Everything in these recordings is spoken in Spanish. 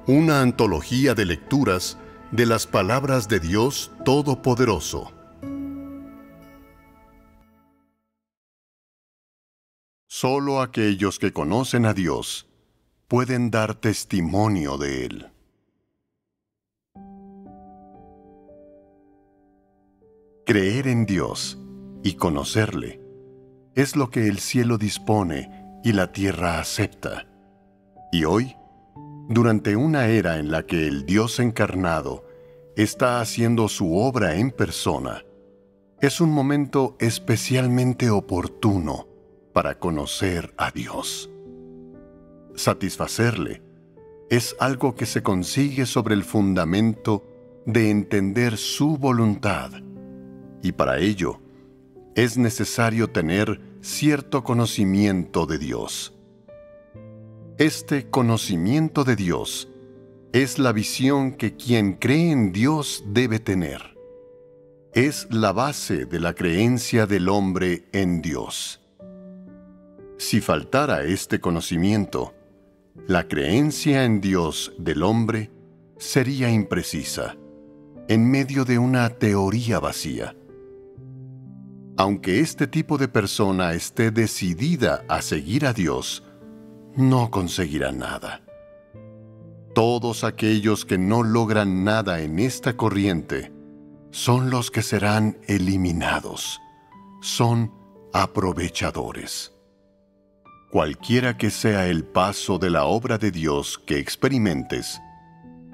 Una antología de lecturas de las palabras de Dios Todopoderoso. Solo aquellos que conocen a Dios pueden dar testimonio de Él. Creer en Dios y conocerle es lo que el cielo dispone y la tierra acepta. Y hoy, durante una era en la que el Dios encarnado está haciendo su obra en persona, es un momento especialmente oportuno para conocer a Dios. Satisfacerle es algo que se consigue sobre el fundamento de entender su voluntad, y para ello es necesario tener cierto conocimiento de Dios. Este conocimiento de Dios es la visión que quien cree en Dios debe tener. Es la base de la creencia del hombre en Dios. Si faltara este conocimiento, la creencia en Dios del hombre sería imprecisa, en medio de una teoría vacía. Aunque este tipo de persona esté decidida a seguir a Dios, no conseguirá nada. Todos aquellos que no logran nada en esta corriente son los que serán eliminados. Son aprovechadores. Cualquiera que sea el paso de la obra de Dios que experimentes,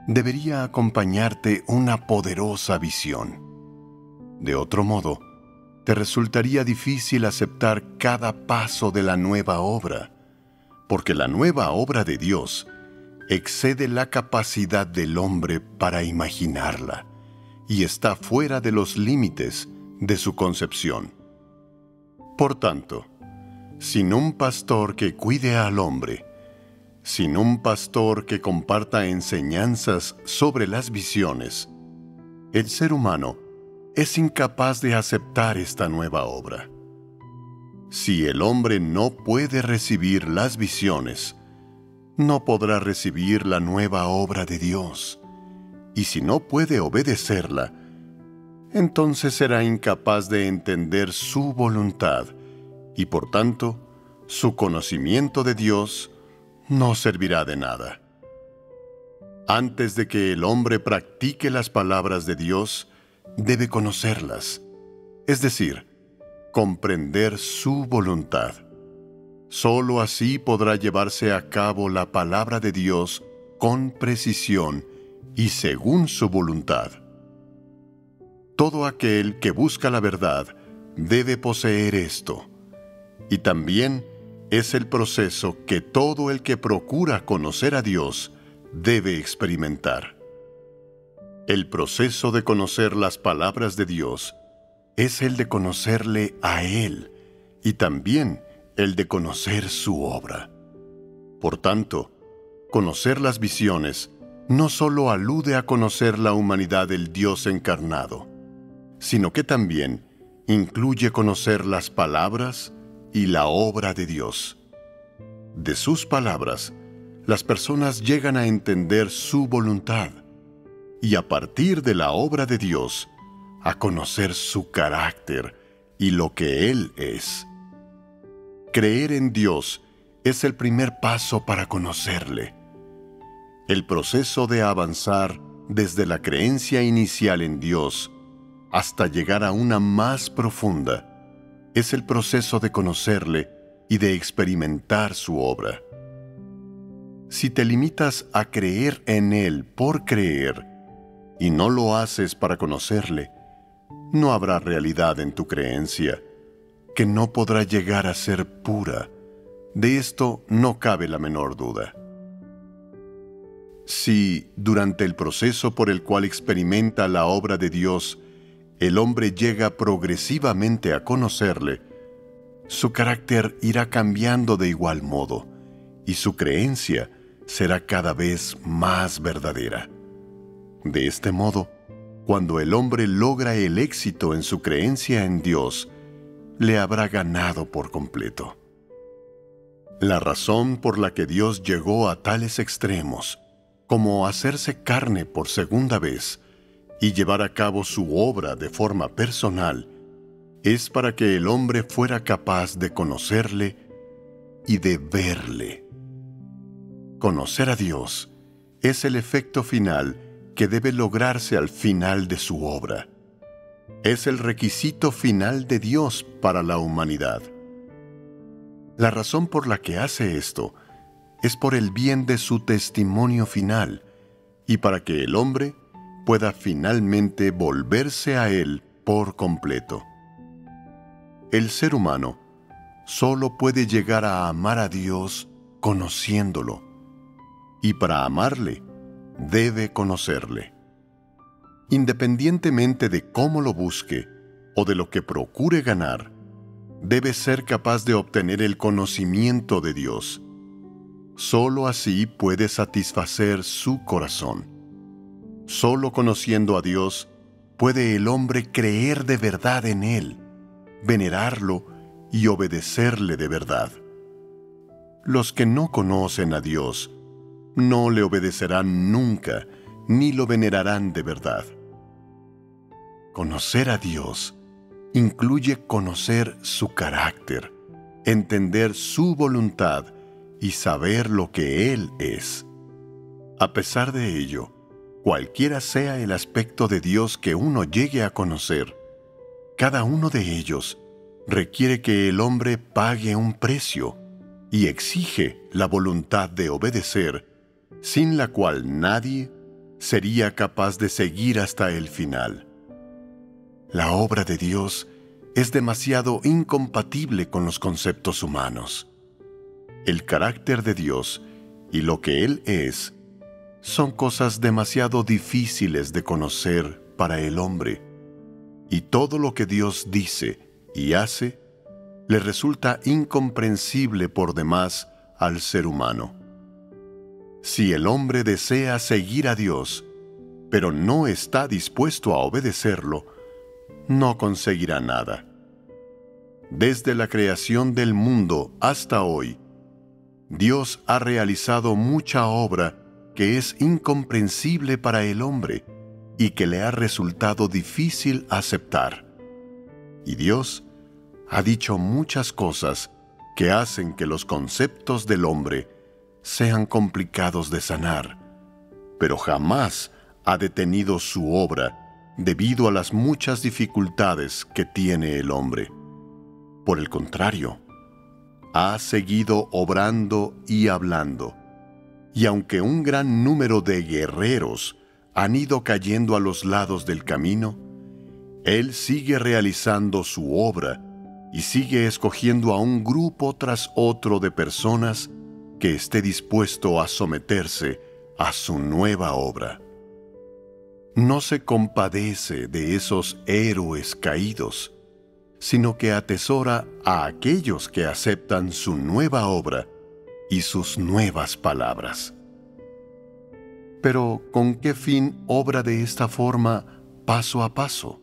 debería acompañarte una poderosa visión. De otro modo, te resultaría difícil aceptar cada paso de la nueva obra, porque la nueva obra de Dios excede la capacidad del hombre para imaginarla y está fuera de los límites de su concepción. Por tanto, sin un pastor que cuide al hombre, sin un pastor que comparta enseñanzas sobre las visiones, el ser humano es incapaz de aceptar esta nueva obra. Si el hombre no puede recibir las visiones, no podrá recibir la nueva obra de Dios. Y si no puede obedecerla, entonces será incapaz de entender su voluntad, y por tanto, su conocimiento de Dios no servirá de nada. Antes de que el hombre practique las palabras de Dios, debe conocerlas, es decir, comprender su voluntad. Solo así podrá llevarse a cabo la palabra de Dios con precisión y según su voluntad. Todo aquel que busca la verdad debe poseer esto, y también es el proceso que todo el que procura conocer a Dios debe experimentar. El proceso de conocer las palabras de Dios es el de conocerle a Él y también el de conocer su obra. Por tanto, conocer las visiones no solo alude a conocer la humanidad del Dios encarnado, sino que también incluye conocer las palabras y la obra de Dios. De sus palabras, las personas llegan a entender su voluntad, y a partir de la obra de Dios, a conocer su carácter y lo que Él es. Creer en Dios es el primer paso para conocerle. El proceso de avanzar desde la creencia inicial en Dios hasta llegar a una más profunda es el proceso de conocerle y de experimentar su obra. Si te limitas a creer en Él por creer y no lo haces para conocerle, no habrá realidad en tu creencia, que no podrá llegar a ser pura. De esto no cabe la menor duda. Si, durante el proceso por el cual experimenta la obra de Dios, el hombre llega progresivamente a conocerle, su carácter irá cambiando de igual modo, y su creencia será cada vez más verdadera. De este modo, cuando el hombre logra el éxito en su creencia en Dios, le habrá ganado por completo. La razón por la que Dios llegó a tales extremos como hacerse carne por segunda vez y llevar a cabo su obra de forma personal, es para que el hombre fuera capaz de conocerle y de verle. Conocer a Dios es el efecto final que debe lograrse al final de su obra. Es el requisito final de Dios para la humanidad. La razón por la que hace esto es por el bien de su testimonio final y para que el hombre pueda finalmente volverse a Él por completo. El ser humano solo puede llegar a amar a Dios conociéndolo, y para amarle debe conocerle. Independientemente de cómo lo busque o de lo que procure ganar, debe ser capaz de obtener el conocimiento de Dios. Solo así puede satisfacer su corazón. Solo conociendo a Dios puede el hombre creer de verdad en Él, venerarlo y obedecerle de verdad. Los que no conocen a Dios no le obedecerán nunca ni lo venerarán de verdad. Conocer a Dios incluye conocer su carácter, entender su voluntad y saber lo que Él es. A pesar de ello, cualquiera sea el aspecto de Dios que uno llegue a conocer, cada uno de ellos requiere que el hombre pague un precio y exige la voluntad de obedecer, sin la cual nadie sería capaz de seguir hasta el final. La obra de Dios es demasiado incompatible con los conceptos humanos. El carácter de Dios y lo que Él es son cosas demasiado difíciles de conocer para el hombre, y todo lo que Dios dice y hace le resulta incomprensible por demás al ser humano. Si el hombre desea seguir a Dios, pero no está dispuesto a obedecerlo, no conseguirá nada. Desde la creación del mundo hasta hoy, Dios ha realizado mucha obra que es incomprensible para el hombre y que le ha resultado difícil aceptar. Y Dios ha dicho muchas cosas que hacen que los conceptos del hombre sean complicados de sanar, pero jamás ha detenido su obra debido a las muchas dificultades que tiene el hombre. Por el contrario, ha seguido obrando y hablando, y aunque un gran número de guerreros han ido cayendo a los lados del camino, Él sigue realizando su obra y sigue escogiendo a un grupo tras otro de personas que esté dispuesto a someterse a su nueva obra. No se compadece de esos héroes caídos, sino que atesora a aquellos que aceptan su nueva obra y sus nuevas palabras. Pero, ¿con qué fin obra de esta forma paso a paso?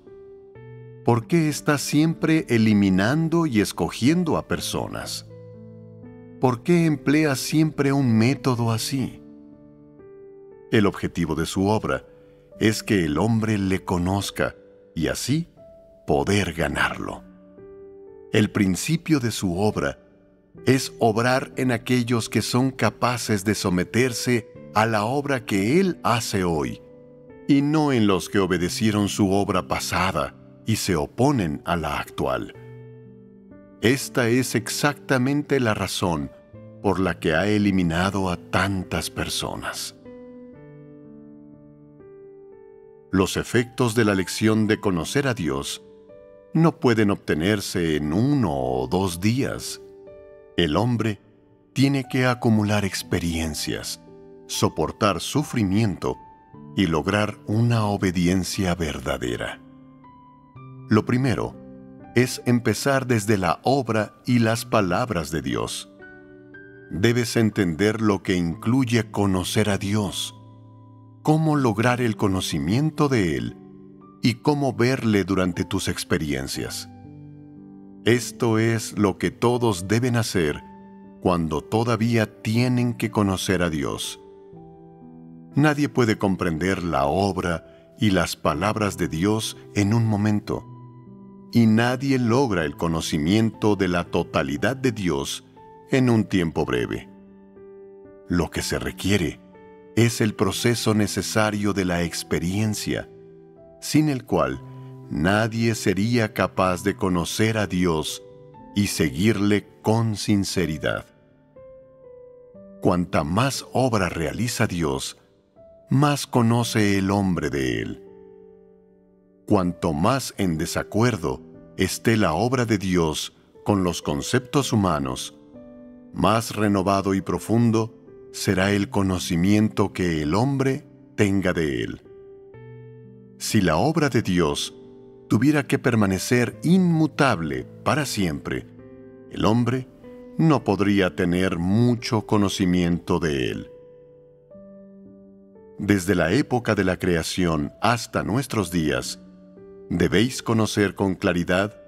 ¿Por qué está siempre eliminando y escogiendo a personas? ¿Por qué emplea siempre un método así? El objetivo de su obra es que el hombre le conozca y así poder ganarlo. El principio de su obra es obrar en aquellos que son capaces de someterse a la obra que Él hace hoy, y no en los que obedecieron su obra pasada y se oponen a la actual. Esta es exactamente la razón por la que ha eliminado a tantas personas. Los efectos de la lección de conocer a Dios no pueden obtenerse en 1 o 2 días. El hombre tiene que acumular experiencias, soportar sufrimiento y lograr una obediencia verdadera. Lo primero es empezar desde la obra y las palabras de Dios. Debes entender lo que incluye conocer a Dios, cómo lograr el conocimiento de Él y cómo verle durante tus experiencias. Esto es lo que todos deben hacer cuando todavía tienen que conocer a Dios. Nadie puede comprender la obra y las palabras de Dios en un momento, y nadie logra el conocimiento de la totalidad de Dios en un tiempo breve. Lo que se requiere es el proceso necesario de la experiencia, sin el cual nadie sería capaz de conocer a Dios y seguirle con sinceridad. Cuanta más obra realiza Dios, más conoce el hombre de Él. Cuanto más en desacuerdo esté la obra de Dios con los conceptos humanos, más renovado y profundo será el conocimiento que el hombre tenga de Él. Si la obra de Dios tuviera que permanecer inmutable para siempre, el hombre no podría tener mucho conocimiento de Él. Desde la época de la creación hasta nuestros días, debéis conocer con claridad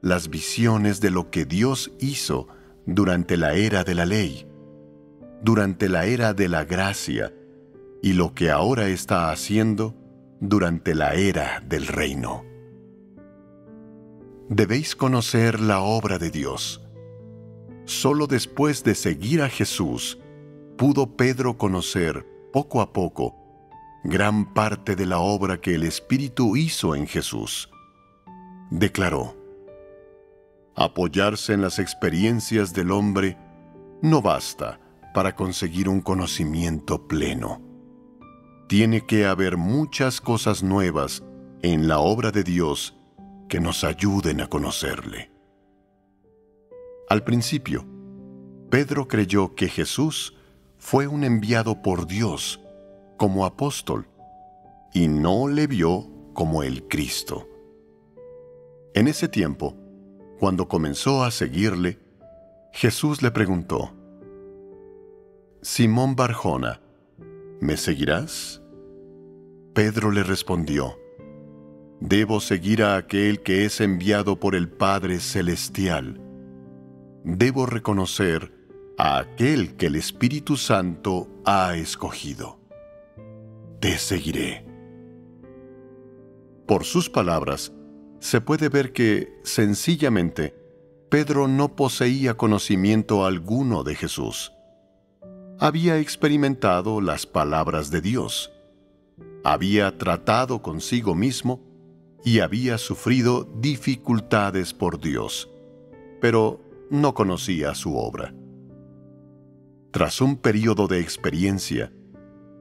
las visiones de lo que Dios hizo durante la era de la ley, durante la era de la gracia, y lo que ahora está haciendo durante la era del reino. Debéis conocer la obra de Dios. Solo después de seguir a Jesús, pudo Pedro conocer, poco a poco, gran parte de la obra que el Espíritu hizo en Jesús. Declaró: apoyarse en las experiencias del hombre no basta para conseguir un conocimiento pleno. Tiene que haber muchas cosas nuevas en la obra de Dios que nos ayuden a conocerle. Al principio, Pedro creyó que Jesús fue un enviado por Dios como apóstol y no le vio como el Cristo. En ese tiempo, cuando comenzó a seguirle, Jesús le preguntó: Simón Barjona, ¿me seguirás? Pedro le respondió: debo seguir a aquel que es enviado por el Padre Celestial. Debo reconocer a aquel que el Espíritu Santo ha escogido. Te seguiré. Por sus palabras, se puede ver que, sencillamente, Pedro no poseía conocimiento alguno de Jesús. Había experimentado las palabras de Dios, había tratado consigo mismo y había sufrido dificultades por Dios, pero no conocía su obra. Tras un período de experiencia,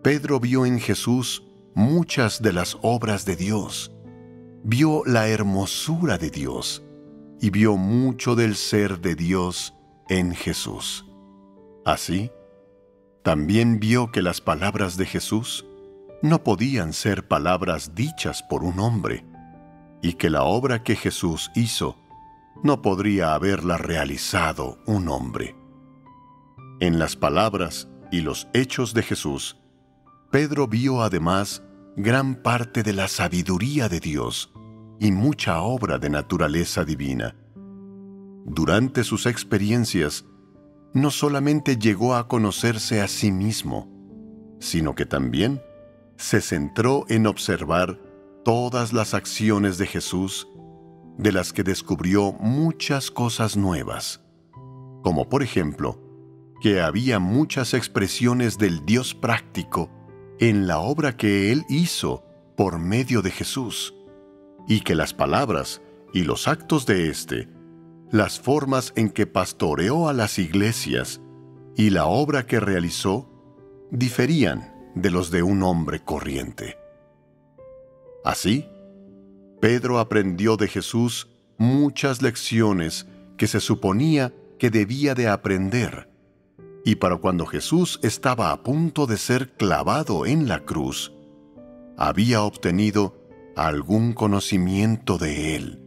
Pedro vio en Jesús muchas de las obras de Dios, vio la hermosura de Dios y vio mucho del ser de Dios en Jesús. Así, también vio que las palabras de Jesús no podían ser palabras dichas por un hombre, y que la obra que Jesús hizo no podría haberla realizado un hombre. En las palabras y los hechos de Jesús, Pedro vio además gran parte de la sabiduría de Dios y mucha obra de naturaleza divina. Durante sus experiencias, no solamente llegó a conocerse a sí mismo, sino que también se centró en observar todas las acciones de Jesús, de las que descubrió muchas cosas nuevas, como por ejemplo, que había muchas expresiones del Dios práctico en la obra que Él hizo por medio de Jesús, y que las palabras y los actos de éste, las formas en que pastoreó a las iglesias y la obra que realizó, diferían de los de un hombre corriente. Así, Pedro aprendió de Jesús muchas lecciones que se suponía que debía de aprender, y para cuando Jesús estaba a punto de ser clavado en la cruz, había obtenido algún conocimiento de Él.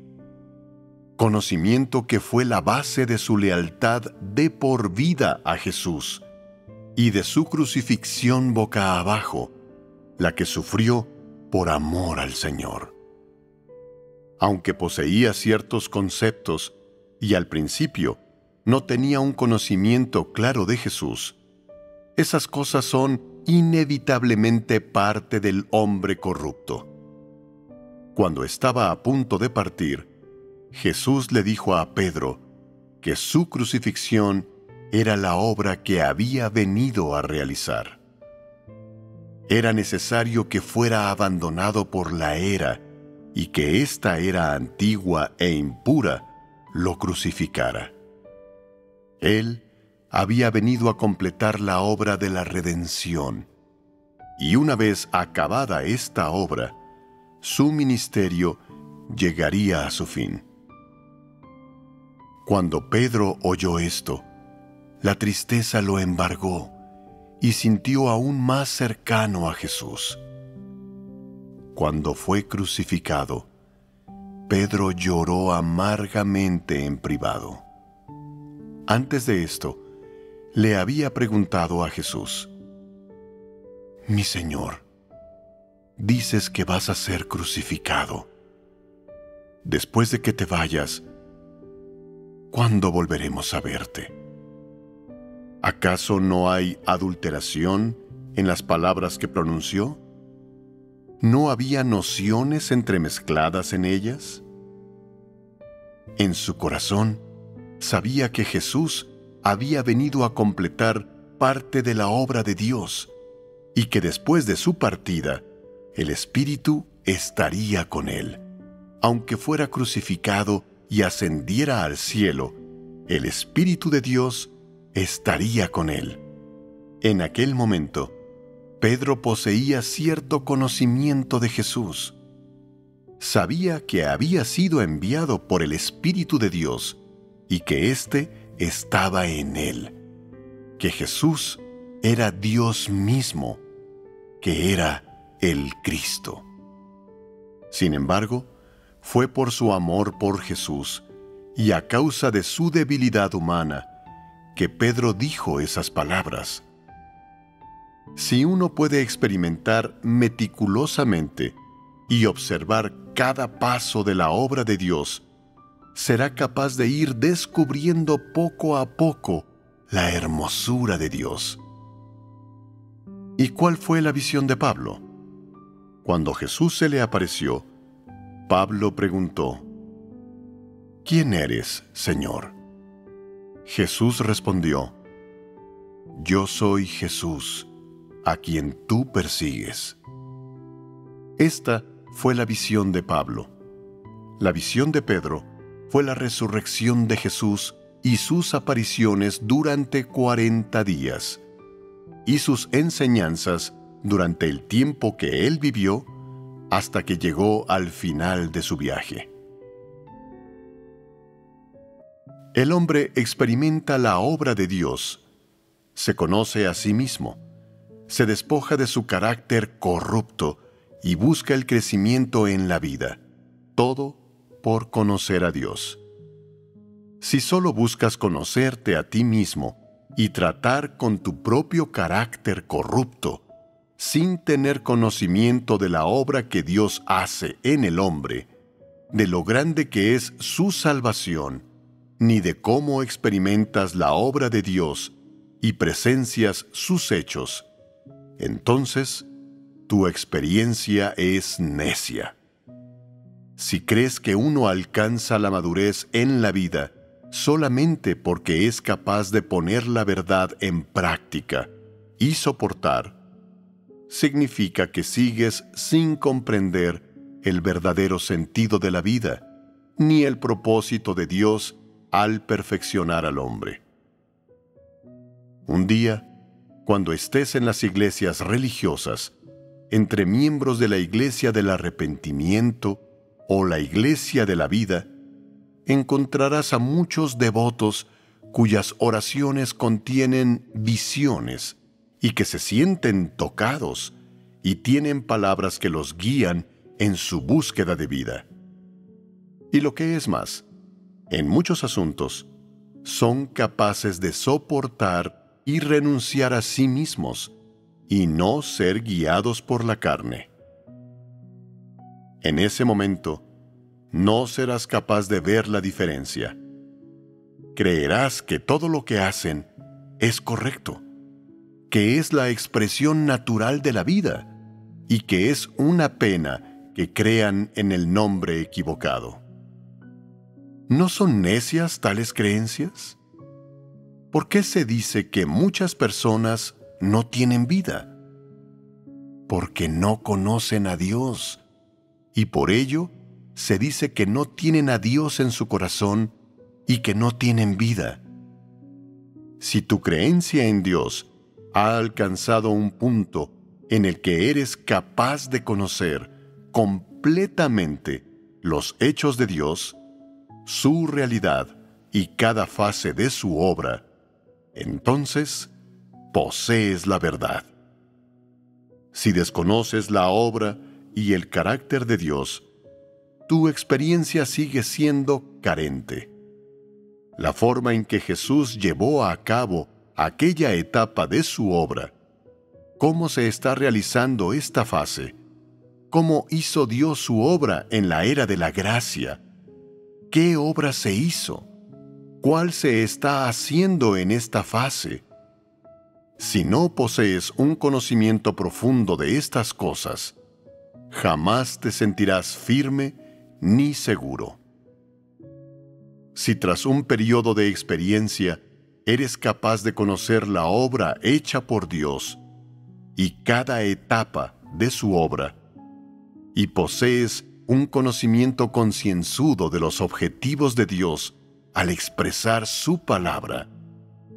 Conocimiento que fue la base de su lealtad de por vida a Jesús y de su crucifixión boca abajo, la que sufrió por amor al Señor. Aunque poseía ciertos conceptos y al principio no tenía un conocimiento claro de Jesús, esas cosas son inevitablemente parte del hombre corrupto. Cuando estaba a punto de partir, Jesús le dijo a Pedro que su crucifixión era la obra que había venido a realizar. Era necesario que fuera abandonado por la era y que esta era antigua e impura lo crucificara. Él había venido a completar la obra de la redención, y una vez acabada esta obra, su ministerio llegaría a su fin. Cuando Pedro oyó esto, la tristeza lo embargó y sintió aún más cercano a Jesús. Cuando fue crucificado, Pedro lloró amargamente en privado. Antes de esto, le había preguntado a Jesús: «Mi Señor, dices que vas a ser crucificado. Después de que te vayas, ¿cuándo volveremos a verte? ¿Acaso no hay adulteración en las palabras que pronunció? ¿No había nociones entremezcladas en ellas?» En su corazón, sabía que Jesús había venido a completar parte de la obra de Dios y que después de su partida, el Espíritu estaría con él. Aunque fuera crucificado y ascendiera al cielo, el Espíritu de Dios estaría con él. En aquel momento, Pedro poseía cierto conocimiento de Jesús. Sabía que había sido enviado por el Espíritu de Dios y que éste estaba en él, que Jesús era Dios mismo, que era el Cristo. Sin embargo, fue por su amor por Jesús y a causa de su debilidad humana que Pedro dijo esas palabras. Si uno puede experimentar meticulosamente y observar cada paso de la obra de Dios, será capaz de ir descubriendo poco a poco la hermosura de Dios. ¿Y cuál fue la visión de Pablo? Cuando Jesús se le apareció, Pablo preguntó: «¿Quién eres, Señor?» Jesús respondió: «Yo soy Jesús, a quien tú persigues». Esta fue la visión de Pablo. La visión de Pedro fue la resurrección de Jesús y sus apariciones durante 40 días, y sus enseñanzas durante el tiempo que él vivió hasta que llegó al final de su viaje. El hombre experimenta la obra de Dios, se conoce a sí mismo, se despoja de su carácter corrupto y busca el crecimiento en la vida, todo por conocer a Dios. Si solo buscas conocerte a ti mismo y tratar con tu propio carácter corrupto, sin tener conocimiento de la obra que Dios hace en el hombre, de lo grande que es su salvación, ni de cómo experimentas la obra de Dios y presencias sus hechos, entonces tu experiencia es necia. Si crees que uno alcanza la madurez en la vida solamente porque es capaz de poner la verdad en práctica y soportar, significa que sigues sin comprender el verdadero sentido de la vida, ni el propósito de Dios al perfeccionar al hombre. Un día, cuando estés en las iglesias religiosas, entre miembros de la Iglesia del Arrepentimiento o la Iglesia de la Vida, encontrarás a muchos devotos cuyas oraciones contienen visiones y que se sienten tocados y tienen palabras que los guían en su búsqueda de vida. Y lo que es más, en muchos asuntos, son capaces de soportar y renunciar a sí mismos y no ser guiados por la carne. En ese momento, no serás capaz de ver la diferencia. Creerás que todo lo que hacen es correcto, que es la expresión natural de la vida y que es una pena que crean en el nombre equivocado. ¿No son necias tales creencias? ¿Por qué se dice que muchas personas no tienen vida? Porque no conocen a Dios, y por ello se dice que no tienen a Dios en su corazón y que no tienen vida. Si tu creencia en Dios ha alcanzado un punto en el que eres capaz de conocer completamente los hechos de Dios, su realidad y cada fase de su obra, entonces posees la verdad. Si desconoces la obra y el carácter de Dios, tu experiencia sigue siendo carente. La forma en que Jesús llevó a cabo aquella etapa de su obra, cómo se está realizando esta fase, cómo hizo Dios su obra en la era de la gracia, qué obra se hizo, cuál se está haciendo en esta fase. Si no posees un conocimiento profundo de estas cosas, jamás te sentirás firme ni seguro. Si tras un periodo de experiencia eres capaz de conocer la obra hecha por Dios y cada etapa de su obra, y posees un conocimiento concienzudo de los objetivos de Dios al expresar su palabra,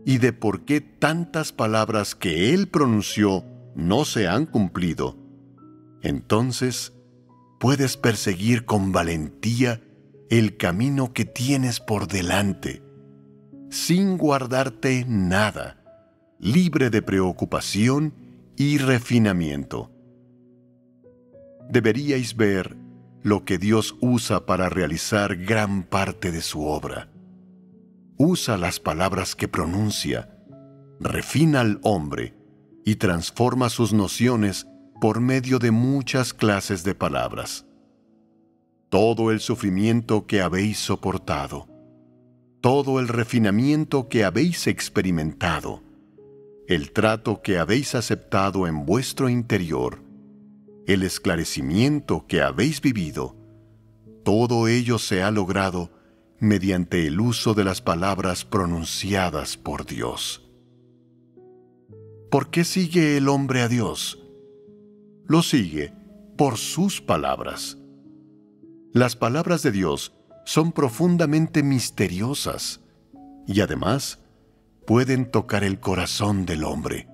y de por qué tantas palabras que Él pronunció no se han cumplido, entonces puedes perseguir con valentía el camino que tienes por delante, sin guardarte nada, libre de preocupación y refinamiento. Deberíais ver lo que Dios usa para realizar gran parte de su obra. Usa las palabras que pronuncia, refina al hombre y transforma sus nociones por medio de muchas clases de palabras. Todo el sufrimiento que habéis soportado, todo el refinamiento que habéis experimentado, el trato que habéis aceptado en vuestro interior, el esclarecimiento que habéis vivido, todo ello se ha logrado mediante el uso de las palabras pronunciadas por Dios. ¿Por qué sigue el hombre a Dios? Lo sigue por sus palabras. Las palabras de Dios son profundamente misteriosas y además pueden tocar el corazón del hombre,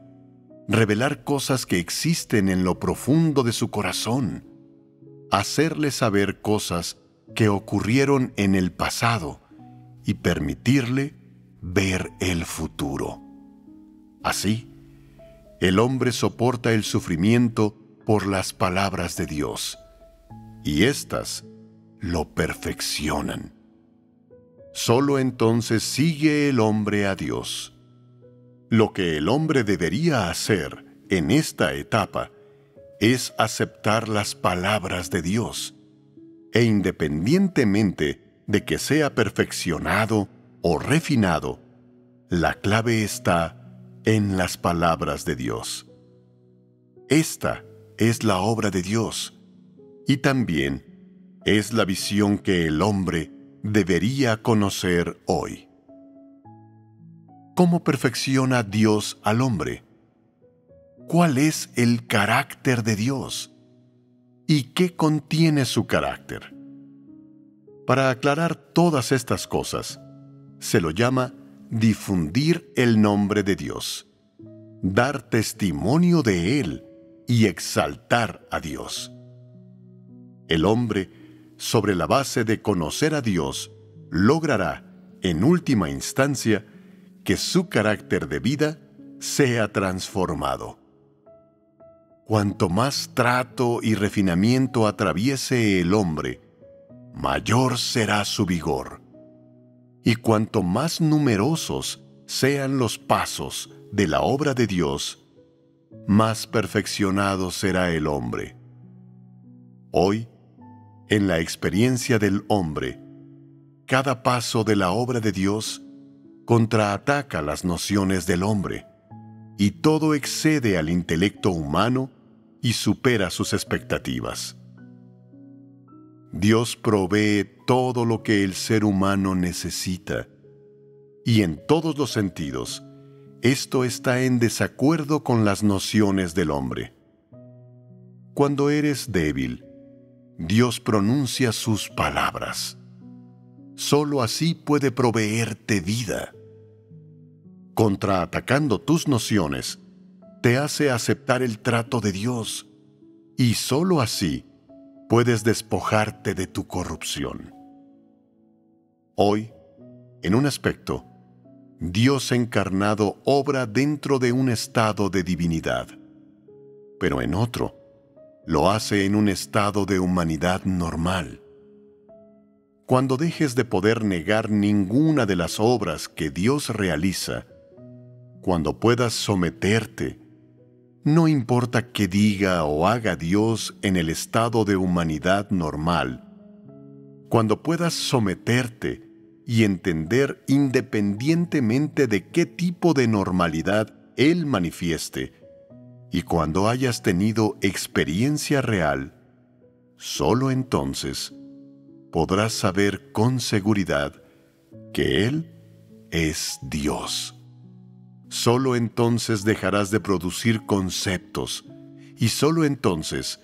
revelar cosas que existen en lo profundo de su corazón, hacerle saber cosas que ocurrieron en el pasado y permitirle ver el futuro. Así, el hombre soporta el sufrimiento por las palabras de Dios, y éstas lo perfeccionan. Solo entonces sigue el hombre a Dios. Lo que el hombre debería hacer en esta etapa es aceptar las palabras de Dios, e independientemente de que sea perfeccionado o refinado, la clave está en las palabras de Dios. Esta es la obra de Dios, y también es la visión que el hombre debería conocer hoy. ¿Cómo perfecciona Dios al hombre? ¿Cuál es el carácter de Dios? ¿Y qué contiene su carácter? Para aclarar todas estas cosas, se lo llama difundir el nombre de Dios, dar testimonio de Él y exaltar a Dios. El hombre, sobre la base de conocer a Dios, logrará, en última instancia, que su carácter de vida sea transformado. Cuanto más trato y refinamiento atraviese el hombre, mayor será su vigor. Y cuanto más numerosos sean los pasos de la obra de Dios, más perfeccionado será el hombre. Hoy, en la experiencia del hombre, cada paso de la obra de Dios contraataca las nociones del hombre, y todo excede al intelecto humano y supera sus expectativas. Dios provee todo lo que el ser humano necesita, y en todos los sentidos, esto está en desacuerdo con las nociones del hombre. Cuando eres débil, Dios pronuncia sus palabras. Solo así puede proveerte vida. Contraatacando tus nociones, te hace aceptar el trato de Dios, y solo así puedes despojarte de tu corrupción. Hoy, en un aspecto, Dios encarnado obra dentro de un estado de divinidad, pero en otro, lo hace en un estado de humanidad normal. Cuando dejes de poder negar ninguna de las obras que Dios realiza, cuando puedas someterte, no importa qué diga o haga Dios en el estado de humanidad normal, cuando puedas someterte y entender independientemente de qué tipo de normalidad Él manifieste, y cuando hayas tenido experiencia real, solo entonces podrás saber con seguridad que Él es Dios. Solo entonces dejarás de producir conceptos y solo entonces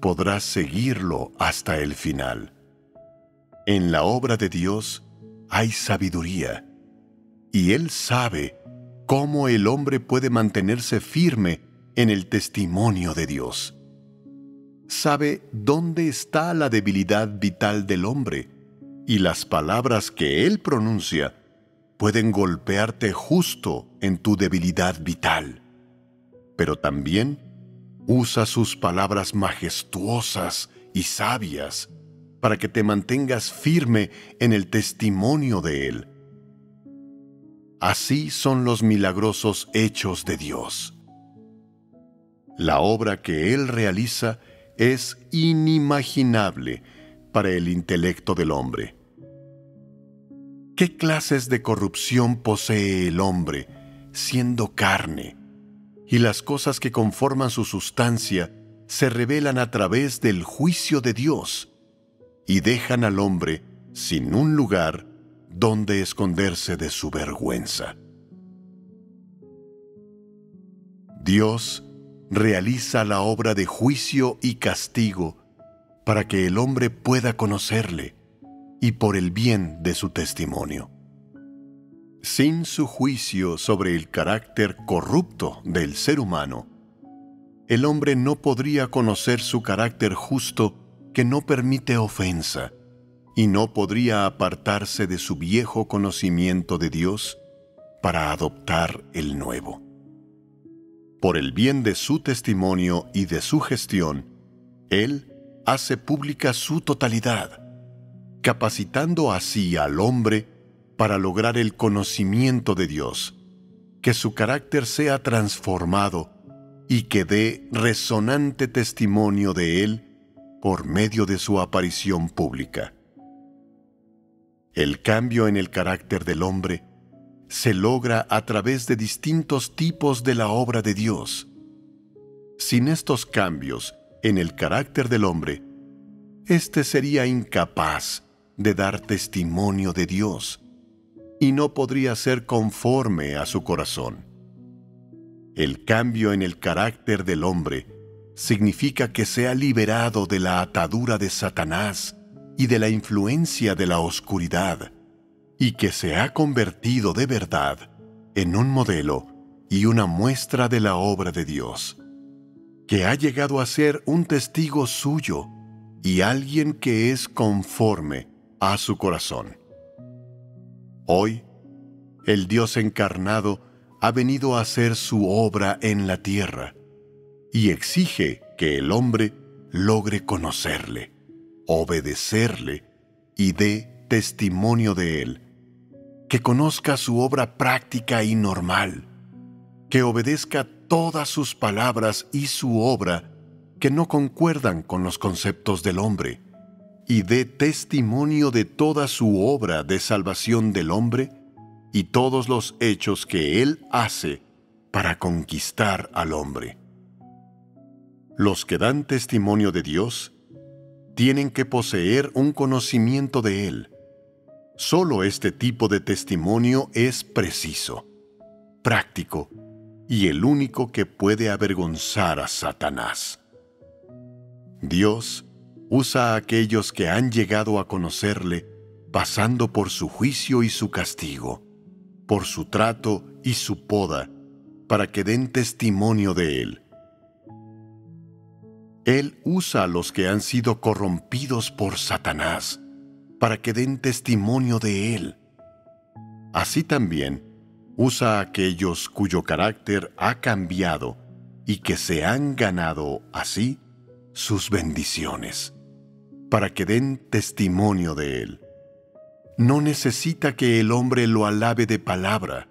podrás seguirlo hasta el final. En la obra de Dios hay sabiduría, y Él sabe cómo el hombre puede mantenerse firme en el testimonio de Dios. Sabe dónde está la debilidad vital del hombre, y las palabras que Él pronuncia pueden golpearte justo en tu debilidad vital. Pero también usa sus palabras majestuosas y sabias para que te mantengas firme en el testimonio de Él. Así son los milagrosos hechos de Dios. La obra que Él realiza es inimaginable para el intelecto del hombre. ¿Qué clases de corrupción posee el hombre, siendo carne? Y las cosas que conforman su sustancia se revelan a través del juicio de Dios y dejan al hombre sin un lugar donde esconderse de su vergüenza. Dios realiza la obra de juicio y castigo para que el hombre pueda conocerle y por el bien de su testimonio. Sin su juicio sobre el carácter corrupto del ser humano, el hombre no podría conocer su carácter justo que no permite ofensa, y no podría apartarse de su viejo conocimiento de Dios para adoptar el nuevo. Por el bien de su testimonio y de su gestión, Él hace pública su totalidad, capacitando así al hombre para lograr el conocimiento de Dios, que su carácter sea transformado y que dé resonante testimonio de Él por medio de su aparición pública. El cambio en el carácter del hombre se logra a través de distintos tipos de la obra de Dios. Sin estos cambios en el carácter del hombre, éste sería incapaz de dar testimonio de Dios y no podría ser conforme a su corazón. El cambio en el carácter del hombre significa que se ha liberado de la atadura de Satanás y de la influencia de la oscuridad, y que se ha convertido de verdad en un modelo y una muestra de la obra de Dios, que ha llegado a ser un testigo suyo y alguien que es conforme a su corazón. Hoy, el Dios encarnado ha venido a hacer su obra en la tierra y exige que el hombre logre conocerle, obedecerle y dé testimonio de él, que conozca su obra práctica y normal, que obedezca todas sus palabras y su obra que no concuerdan con los conceptos del hombre, y dé testimonio de toda su obra de salvación del hombre y todos los hechos que él hace para conquistar al hombre. Los que dan testimonio de Dios tienen que poseer un conocimiento de Él. Solo este tipo de testimonio es preciso, práctico y el único que puede avergonzar a Satanás. Dios usa a aquellos que han llegado a conocerle pasando por su juicio y su castigo, por su trato y su poda, para que den testimonio de Él. Él usa a los que han sido corrompidos por Satanás, para que den testimonio de Él. Así también usa a aquellos cuyo carácter ha cambiado y que se han ganado así sus bendiciones, para que den testimonio de Él. No necesita que el hombre lo alabe de palabra,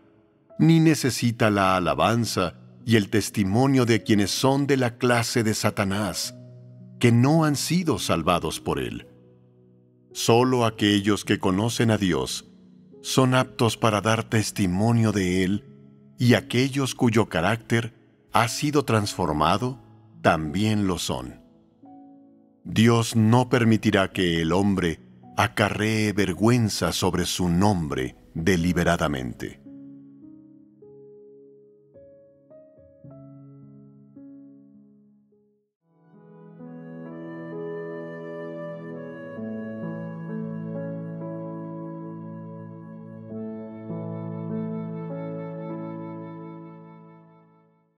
ni necesita la alabanza y el testimonio de quienes son de la clase de Satanás, que no han sido salvados por Él. Solo aquellos que conocen a Dios son aptos para dar testimonio de Él, y aquellos cuyo carácter ha sido transformado también lo son. Dios no permitirá que el hombre acarree vergüenza sobre su nombre deliberadamente.